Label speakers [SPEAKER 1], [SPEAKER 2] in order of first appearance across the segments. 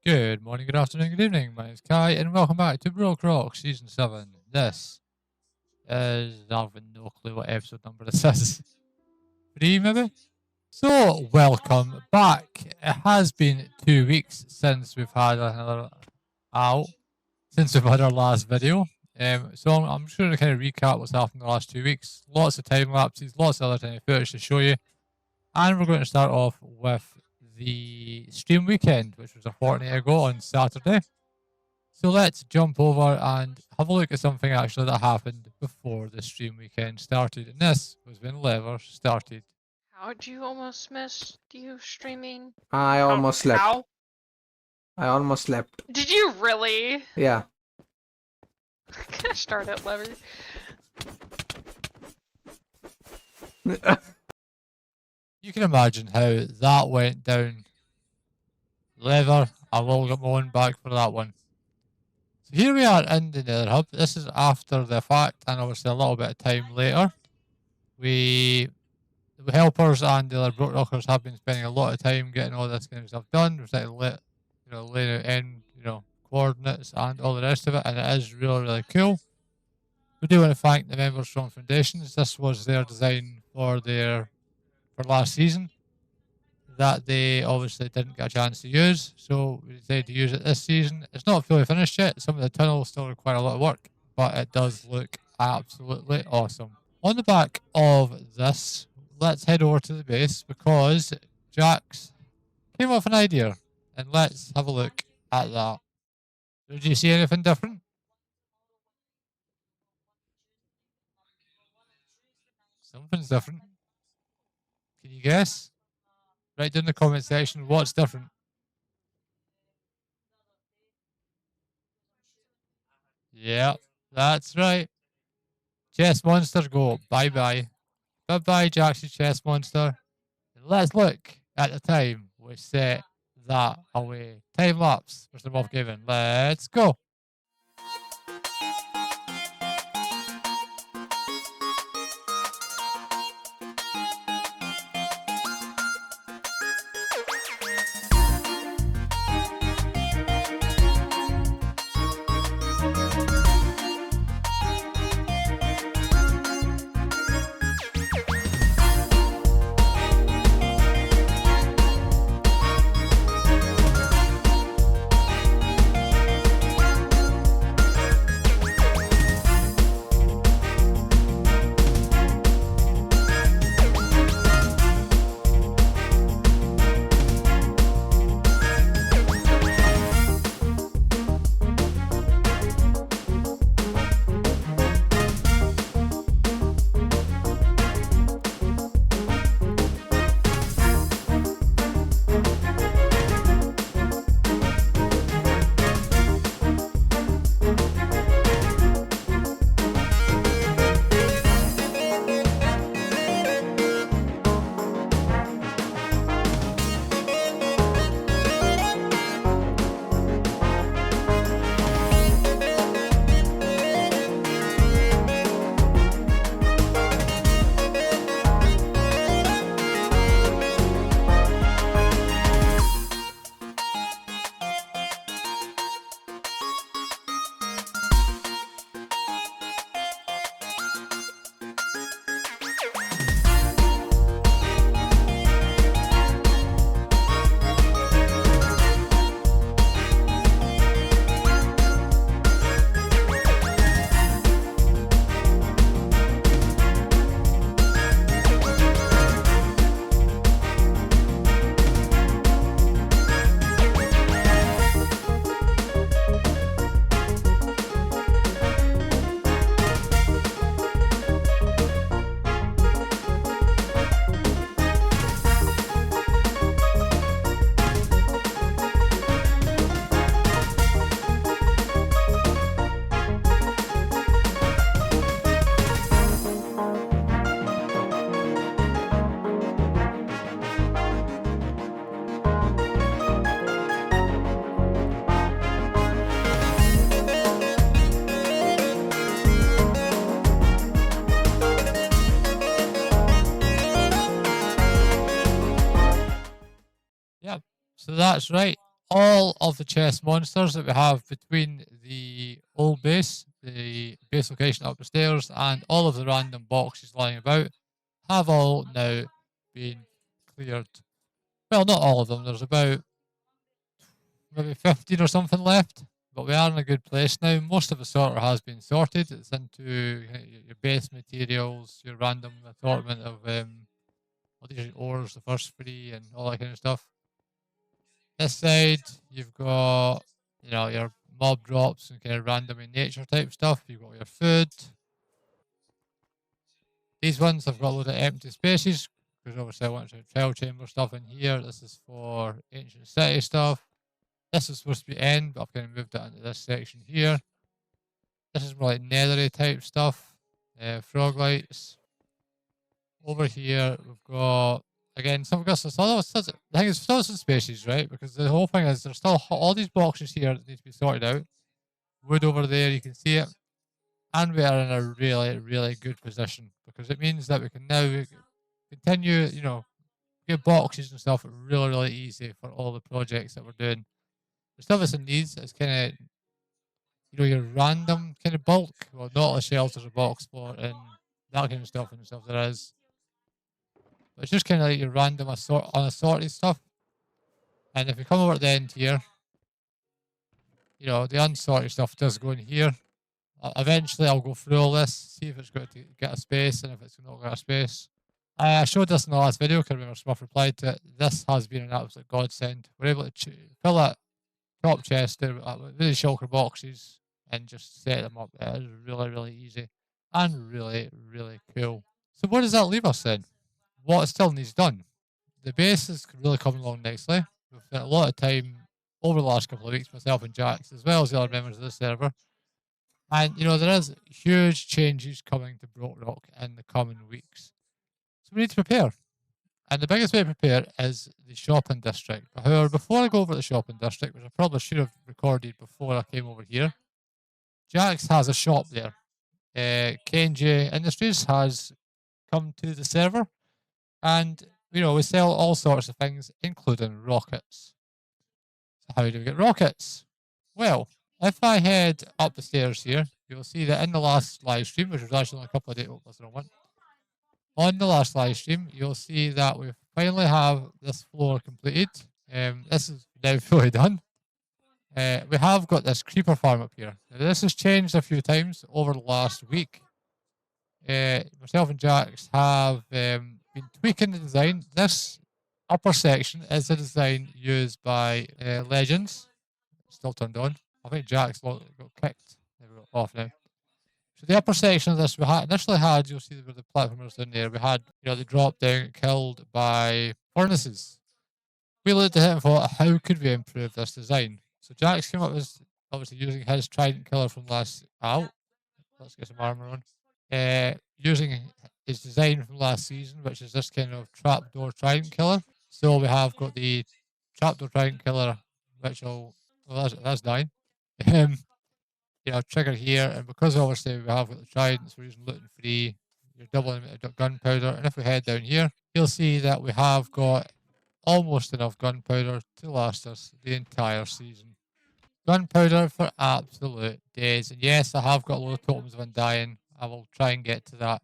[SPEAKER 1] Good morning, good afternoon, good evening. My name is Kai, and welcome back to Brokerock Season 7. This is, I have no clue what episode number this is. 3, maybe? So, welcome back. It has been 2 weeks since we've had another since we've had our last video. So I'm just going to kind of recap what's happened in the last 2 weeks. Lots of time lapses, lots of other tiny footage to show you. And we're going to start off with the stream weekend, which was a fortnight ago on Saturday. So let's jump over and have a look at something actually that happened before the stream weekend started. And this was when Lever started.
[SPEAKER 2] How'd you almost miss you streaming?
[SPEAKER 3] I almost slept.
[SPEAKER 2] How?
[SPEAKER 3] I almost slept.
[SPEAKER 2] Did you really?
[SPEAKER 3] Yeah.
[SPEAKER 2] Can I start at Lever?
[SPEAKER 1] You can imagine how that went down. Lever, I will get my own back for that one. So here we are in the Nether Hub. This is after the fact, and obviously a little bit of time later. The helpers and the other Brokerockers have been spending a lot of time getting all this kind of stuff done. We're starting to laying out in, coordinates and all the rest of it, and it is really, really cool. We do want to thank the members from Foundations. This was their design for last season that they obviously didn't get a chance to use, so we decided to use it this season. It's not fully finished yet. Some of the tunnels still require a lot of work, but it does look absolutely awesome. On the back of this, let's head over to the base because Jax came up with an idea, and let's have a look at that. Did you see anything different? Something's different. Can you guess? Write down in the comment section what's different. Yeah, that's right. Chest monster go. Bye-bye. Bye-bye, Jackson chest monster. Let's look at the time we set that away. Time lapse for some Mof Gaming. Let's go. So that's right. all of the chest monsters that we have between the old base, the base location up the stairs, and all of the random boxes lying about have all now been cleared. Well, not all of them. There's about maybe 15 or something left, but we are in a good place now. Most of the sorter has been sorted. It's into your base materials, your random assortment of what these are ores, the first three, and all that kind of stuff. This side, you've got your mob drops and kind of random in nature type stuff. You've got your food. These ones have got a load of empty spaces because obviously I want to trial chamber stuff in here. This is for ancient city stuff. This is supposed to be end, but I've kind of moved it into this section here. This is more like nethery type stuff. Frog lights. Over here, we've got, again, some of the thing is, still some spaces, right? Because the whole thing is there's still all these boxes here that need to be sorted out. Wood over there, you can see it. And we are in a really, really good position because it means that we can now continue, get boxes and stuff really, really easy for all the projects that we're doing. The stuff that's in these is kind of, your random kind of bulk, well, not all the shelters or box plot and that kind of stuff and stuff there is. But it's just kind of like your random unassorted stuff. And if we come over to the end here, the unsorted stuff does go in here. Eventually, I'll go through all this, see if it's going to get a space and if it's not got a space. I showed this in the last video because I remember Smurf replied to it. This has been an absolute godsend. We're able to fill that top chest there with really shulker boxes and just set them up. It is really, really easy and really, really cool. So what does that leave us then? What still needs done? The base is really coming along nicely. We've spent a lot of time over the last couple of weeks, myself and Jax, as well as the other members of the server. And, there is huge changes coming to Brokerock in the coming weeks. So we need to prepare. And the biggest way to prepare is the shopping district. However, before I go over to the shopping district, which I probably should have recorded before I came over here, Jax has a shop there. KNJ Industries has come to the server. And, we sell all sorts of things, including rockets. So how do we get rockets? Well, if I head up the stairs here, you'll see that in the last live stream, which was actually only a couple of days, that's the wrong one. On the last live stream, you'll see that we finally have this floor completed. This is now fully done. We have got this creeper farm up here. Now, this has changed a few times over the last week. Myself and Jax have been tweaking the design. This upper section is the design used by Legends. Still turned on. I think Jax got kicked. We're off now. So the upper section of this we initially had, you'll see where the platformers down there, we had, the drop down killed by furnaces. We looked at it and thought, how could we improve this design? So Jax came up with, obviously using his trident killer from last, let's get some armor on. Using his design from last season, which is this kind of trapdoor trident killer. So we have got the trapdoor trident killer, which will, well, that's dying. Trigger here, and because obviously we have got the tridents, we're using looting free, you're doubling gunpowder, and if we head down here, you'll see that we have got almost enough gunpowder to last us the entire season. Gunpowder for absolute days, and yes, I have got a lot of totems of undying. I will try and get to that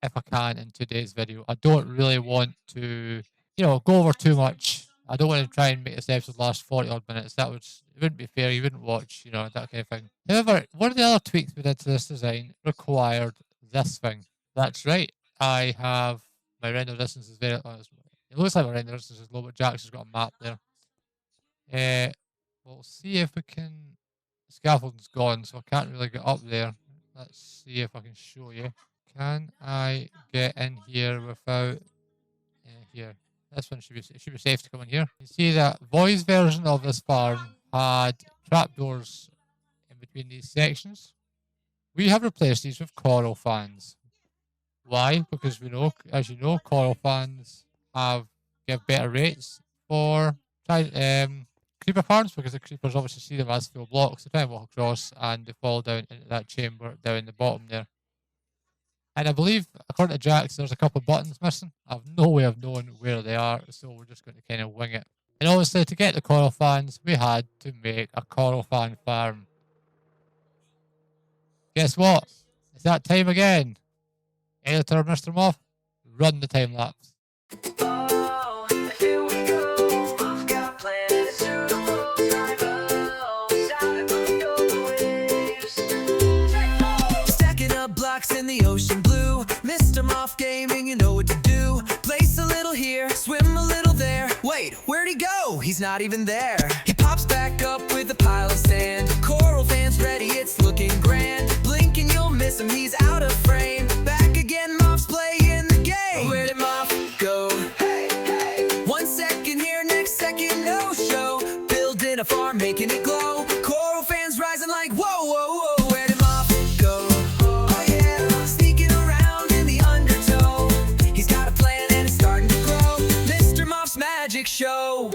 [SPEAKER 1] if I can in today's video. I don't really want to, go over too much. I don't want to try and make this episode last 40 odd minutes. It wouldn't be fair. You wouldn't watch, that kind of thing. However, one of the other tweaks we did to this design required this thing. That's right. I have my render distance is very. It looks like my render distance is low, but Jax has got a map there. We'll see if we can. The scaffolding's gone, so I can't really get up there. Let's see if I can show you. Can I get in here without here? This one should be safe to come in here. You see that Voi's version of this farm had trapdoors in between these sections. We have replaced these with coral fans. Why? Because we know, as you know, coral fans give better rates for creeper farms because the creepers obviously see them as full blocks. They try and walk across and they fall down into that chamber down the bottom there. And I believe, according to Jax, there's a couple of buttons missing. I have no way of knowing where they are, so we're just going to kind of wing it. And obviously, to get the coral fans, we had to make a coral fan farm. Guess what? It's that time again. Editor Mr. Mof, run the time lapse.
[SPEAKER 4] Oh, here we go. I've got a plan and it's suitable. Time waves. Stacking up blocks in the ocean blue. Mr. Mof Gaming, you know what to do. Place a little here, swim a little there. Wait, where'd he go? He's not even there. He pops back up with a pile of sand. Coral fans ready, it's looking grand. Blink and you'll miss him, he's out of frame. Back again, Mof's playing the game. Where did Mof go? Hey, hey. 1 second here, next second no show. Building a farm, making it glow. Coral fans rising like whoa, whoa, whoa. Where did Mof go? Oh yeah, sneaking around in the undertow. He's got a plan and it's starting to grow. Mr. Mof's magic show.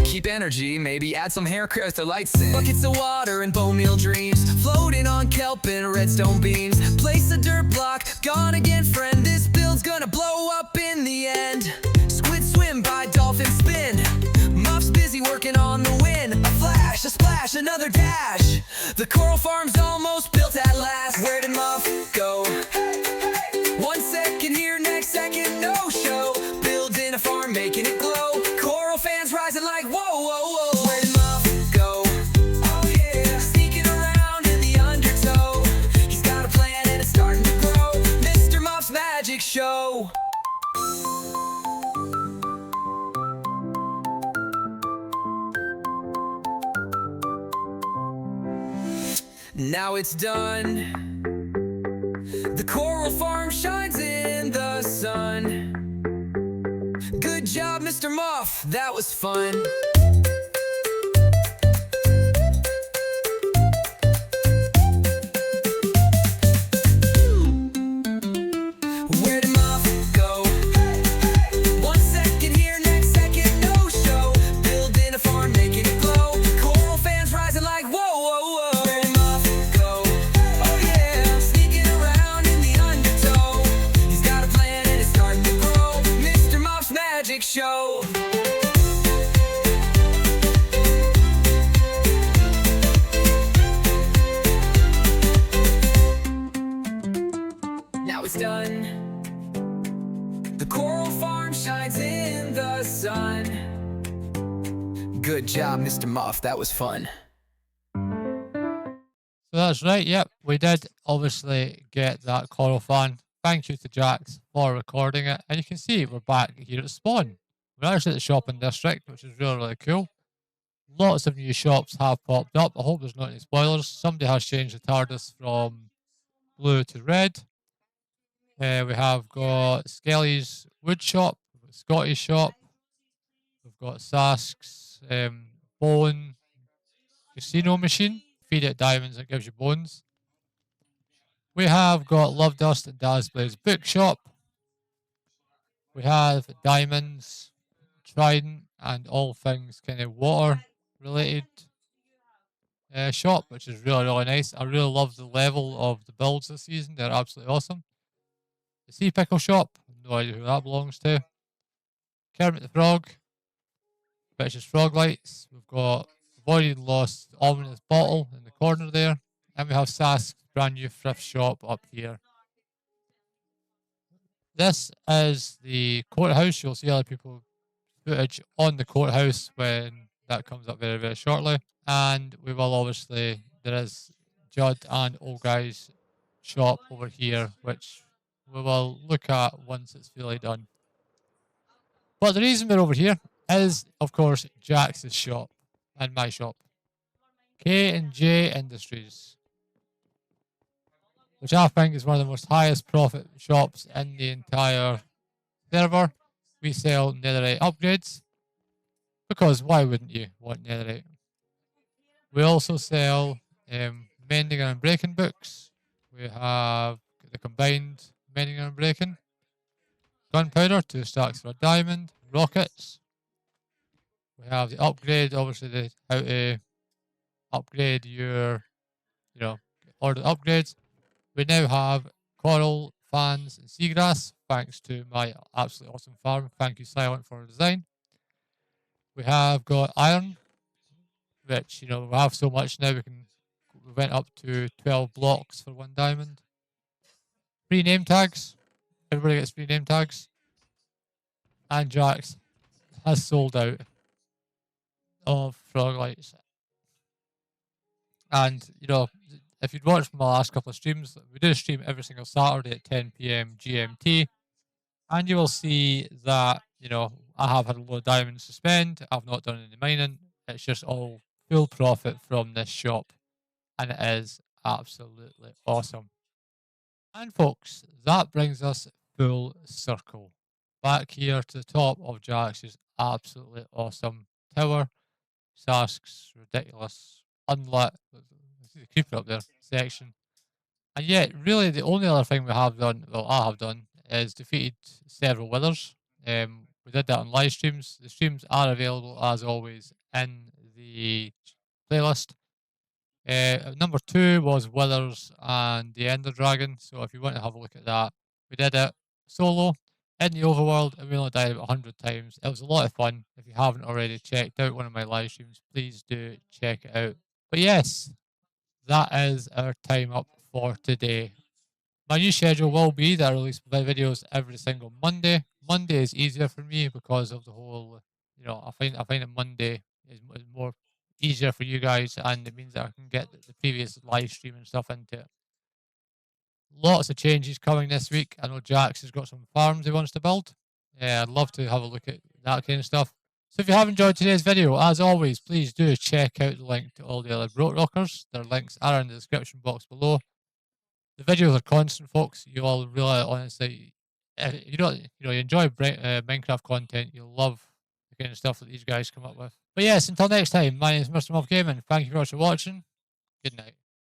[SPEAKER 4] Keep energy, maybe add some hair care with the lights in. Buckets of water and bone meal dreams, floating on kelp and redstone beams. Place a dirt block, gone again friend. This build's gonna blow up in the end. Squid swim by dolphin spin. Muff's busy working on the win. A flash, a splash, another dash. The coral farm's almost built at last. Where did Muff go? 1 second here, next second no show. Building a farm, making it glow. Coral fans rising like whoa, whoa, whoa. Where did Muff go? Oh yeah, sneaking around in the undertow. He's got a plan and it's starting to grow. Mr. Muff's magic show. Now it's done. The coral farm shines in the sun. Good job, Mr. Mof, that was fun. Where did Mof go? 1 second here, next second no show. Building a farm, making it glow. Coral fans rising like whoa, whoa, whoa. Where did Mof go? Oh yeah, sneaking around in the undertow. He's got a plan and it's starting to grow. Mr. Mof's magic show. Now it's done. The coral farm shines in the sun. Good job, Mr. Mof, that was fun.
[SPEAKER 1] So that's right, yep, we did obviously get that coral fan. Thank you to Jax for recording it. And you can see we're back here at spawn. We're actually at the shopping district, which is really, really cool. Lots of new shops have popped up. I hope there's not any spoilers. Somebody has changed the TARDIS from blue to red. We have got Skelley's wood shop, Scotty's shop. We've got Sask's bone casino machine. Feed it diamonds, it gives you bones. We have got Lovedust and DazBlade's bookshop. We have diamonds, trident, and all things kind of water related shop, which is really, really nice. I really love the level of the builds this season. They're absolutely awesome. The Sea Pickle shop, no idea who that belongs to. Kermit the Frog, Bitch's Frog Lights. We've got Voided Lost Ominous Bottle in the corner there. And we have Sask's brand new thrift shop up here. This is the courthouse. You'll see other people footage on the courthouse when that comes up very, very shortly. And we will obviously, there is Judd and Old Guy's shop over here, which we will look at once it's fully done. But the reason we're over here is, of course, Jax's shop and my shop. K&J Industries, which I think is one of the most highest profit shops in the entire server. We sell netherite upgrades, because why wouldn't you want netherite? We also sell mending and breaking books. We have the combined mending and breaking. Gunpowder, 2 stacks for a diamond. Rockets. We have the upgrade, obviously how to upgrade your, order upgrades. We now have coral, fans, and seagrass, thanks to my absolutely awesome farm. Thank you, Silent, for the design. We have got iron, which, you know, we have so much now, we went up to 12 blocks for 1 diamond. Free name tags. Everybody gets free name tags. And Jax has sold out of frog lights. And, you know, if you'd watched my last couple of streams, we do stream every single Saturday at 10 PM GMT. And you will see that, you know, I have had a lot of diamonds to spend. I've not done any mining. It's just all full profit from this shop. And it is absolutely awesome. And folks, that brings us full circle. Back here to the top of Jax's absolutely awesome tower. Sask's ridiculous, unlit, the creeper up there section. And yet, really, the only other thing we have done, well, I have done, is defeated several withers. We did that on live streams. The streams are available, as always, in the playlist. Number 2 was Withers and the Ender Dragon. So if you want to have a look at that, we did it solo in the overworld, and we only died about 100 times. It was a lot of fun. If you haven't already checked out one of my live streams, please do check it out. But yes, that is our time up for today. My new schedule will be that I release videos every single Monday. Monday is easier for me because of the whole, you know, I find that Monday is more easier for you guys, and it means that I can get the previous live stream and stuff into it. Lots of changes coming this week. I know Jax has got some farms he wants to build. I'd love to have a look at that kind of stuff. So if you have enjoyed today's video, as always, please do check out the link to all the other Brokerockers. Their links are in the description box below. The videos are constant, folks. You all really, honestly, if you enjoy Minecraft content, you'll love the kind of stuff that these guys come up with. But yes, until next time, my name is Mr. Mof Gaming. Thank you very much for watching. Good night.